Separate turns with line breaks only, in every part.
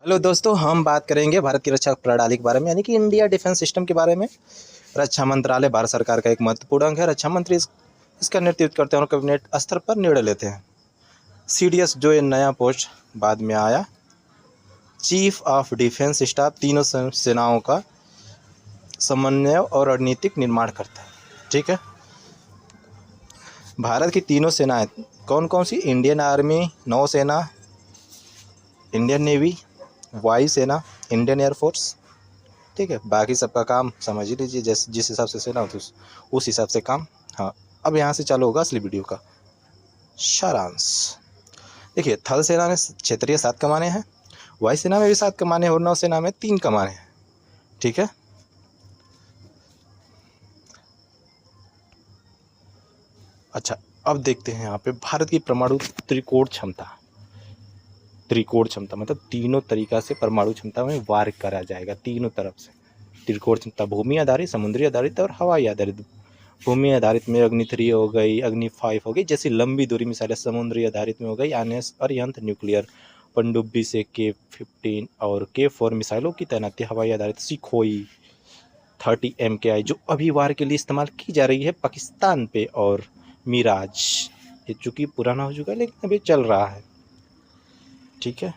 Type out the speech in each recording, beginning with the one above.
Hello दोस्तों, हम बात करेंगे भारत की रक्षा प्रणाली के बारे में, यानी कि इंडिया डिफेंस सिस्टम के बारे में। रक्षा मंत्रालय भारत सरकार का एक महत्वपूर्ण अंग है। रक्षा मंत्री इसका नेतृत्व करते हैं और कैबिनेट स्तर पर निर्णय लेते हैं। सीडीएस जो ये नया पोस्ट बाद में आया, चीफ ऑफ डिफेंस स्टाफ तीनों सेनाओं का समन्वय और रणनीतिक निर्माण करता है। ठीक है, भारत की तीनों सेनाएं कौन कौन सी? इंडियन आर्मी, नौसेना, इंडियन नेवी, वायुसेना, इंडियन एयरफोर्स। ठीक है, बाकी सबका काम समझ ही लीजिए, जैसे जिस हिसाब से सेना होती उस हिसाब से काम। हाँ, अब यहाँ से चालू होगा असली वीडियो का सारांश। देखिए, थल सेना में क्षेत्रीय 7 कमानें हैं, वायुसेना में भी 7 कमानें और नौसेना में 3 कमानें हैं। ठीक है, अच्छा, अब देखते हैं यहाँ पे भारत की परमाणु त्रिकोण क्षमता मतलब तीनों तरीका से परमाणु क्षमता में वार करा जाएगा, तीनों तरफ से। त्रिकोण क्षमता भूमि आधारित, समुद्री आधारित और हवाई आधारित। भूमि आधारित में अग्नि 3 हो गई, अग्नि 5 हो गई, जैसी लंबी दूरी मिसाइलें। समुद्री आधारित में हो गई आनेस अरिहंत न्यूक्लियर, पनडुब्बी से K-15 और K-4 मिसाइलों की तैनाती। हवाई आधारित सुखोई 30 MKI जो अभी वार के लिए इस्तेमाल की जा रही है पाकिस्तान पे, और मिराज, ये चूँकि पुराना हो चुका है लेकिन अभी चल रहा है। ठीक है,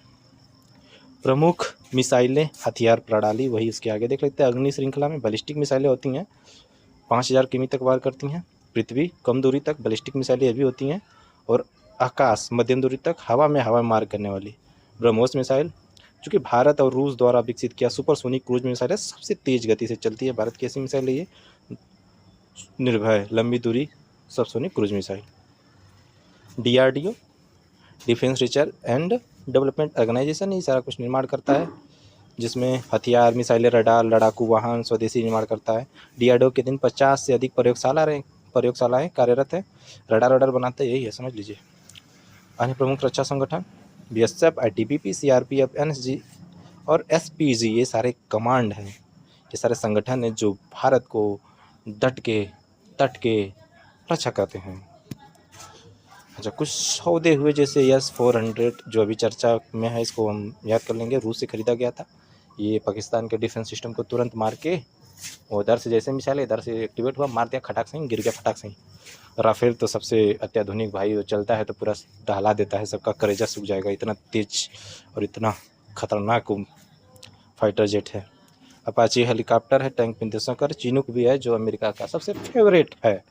प्रमुख मिसाइलें, हथियार प्रणाली, वही उसके आगे देख लेते हैं। अग्नि श्रृंखला में बैलिस्टिक मिसाइलें होती हैं, 5000 किमी तक वार करती हैं। पृथ्वी कम दूरी तक बैलिस्टिक मिसाइलें ये भी होती हैं, और आकाश मध्यम दूरी तक हवा में मार करने वाली ब्रह्मोस मिसाइल, चूँकि भारत और रूस द्वारा विकसित किया सुपरसोनिक क्रूज मिसाइल है, सबसे तेज गति से चलती है भारत की ऐसी मिसाइल है ये। निर्भय लंबी दूरी subsonic cruise missile. DRDO, defence research and development organisation, ये सारा कुछ निर्माण करता है, जिसमें हथियार, मिसाइलें, रडार, लड़ाकू वाहन, स्वदेशी निर्माण करता है। DRDO के दिन 50 से अधिक प्रयोगशालाएं कार्यरत हैं। रडार बनाते यही है, समझ लीजिए। अन्य प्रमुख रक्षा संगठन BSF, ITBP, CRPF, NSG और SPG, ये सारे कमांड हैं, ये सारे संगठन हैं जो भारत को डट के रक्षा करते हैं। अच्छा, कुछ सौदे हुए, जैसे S-400 जो अभी चर्चा में है, इसको हम याद कर लेंगे। रूस से खरीदा गया था, ये पाकिस्तान के डिफेंस सिस्टम को तुरंत मार के, वो इधर से जैसे मिसाइल इधर से एक्टिवेट हुआ, मार दिया, खटाक से ही गिर गया, फटाक से ही। राफेल तो सबसे अत्याधुनिक भाई, वो चलता है तो पूरा दहला देता है, सबका कलेजा सूख जाएगा, इतना तेज और इतना खतरनाक फाइटर जेट है। अपाची हेलीकॉप्टर है, टैंक विध्वंसकर। चिनूक भी है जो अमेरिका का सबसे फेवरेट है।